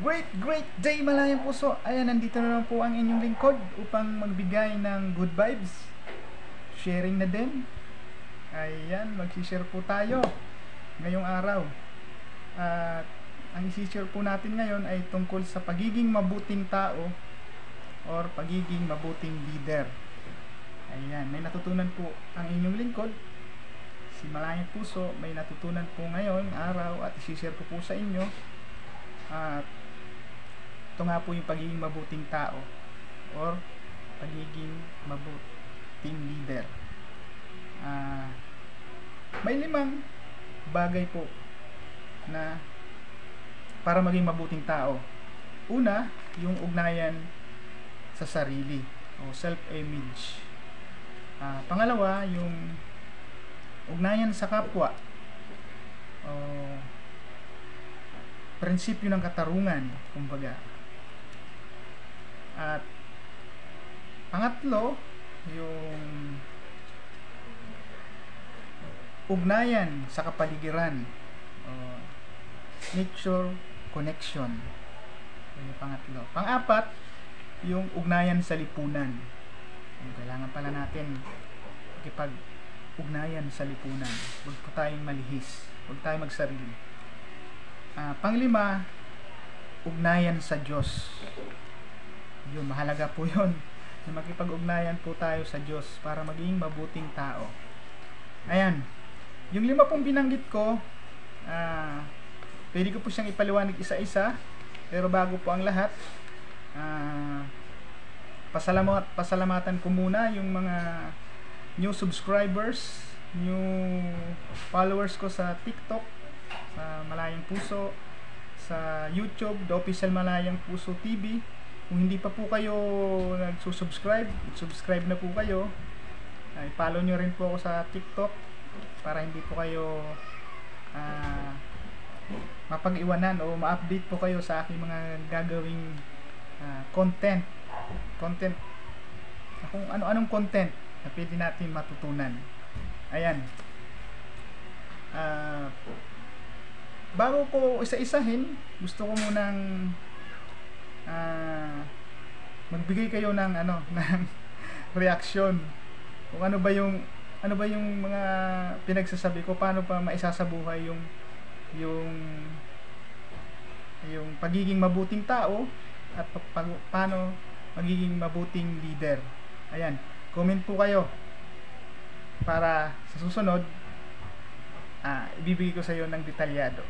Great day malayang puso. Ayan, nandito na lang po ang inyong lingkod upang magbigay ng good vibes. Sharing na din. Ayan, mag-share po tayo ngayong araw. At ang isi-share po natin ngayon ay tungkol sa pagiging mabuting tao or pagiging mabuting leader. Ayan, may natutunan po ang inyong lingkod. Si Malayang Puso, may natutunan po ngayon araw at isi-share ko po sa inyo. At ito nga po yung pagiging mabuting tao or pagiging mabuting leader. May 5 bagay po na para maging mabuting tao. Una, yung ugnayan sa sarili o self-image. Pangalawa, yung ugnayan sa kapwa o prinsipyo ng katarungan, kumbaga. At pangatlo, yung ugnayan sa kapaligiran o nature connection. Yung pangatlo. Pang-apat, yung ugnayan sa lipunan. Kailangan pala natin ugnayan sa lipunan. Huwag po tayong malihis. Huwag tayong magsarili. Pang-5, ugnayan sa Diyos. Yun, mahalaga po yun. Na makipag-ugnayan po tayo sa Diyos para maging mabuting tao. Ayan. Yung 5 pong binanggit ko, pwede ko po siyang ipaliwanag isa-isa. Pero bago po ang lahat, pasalamatan ko muna yung mga new subscribers, new followers ko sa TikTok, sa Malayang Puso, sa YouTube, The Official Malayang Puso TV. Kung hindi pa po kayo nagsusubscribe, subscribe na po kayo. I-follow nyo rin po ako sa TikTok para hindi po kayo mapag-iwanan o ma-update po kayo sa aking mga gagawing content kung ano-anong content na pwede natin matutunan. Ayan. Bago ko isa-isahin, gusto ko munang magbigay kayo ng ng reaksyon kung ano ba yung mga pinagsasabi ko, paano pa maisasabuhay yung pagiging mabuting tao at paano magiging mabuting leader. Ayan, comment po kayo para sa susunod ibibigay ko sa iyo ng detalyado.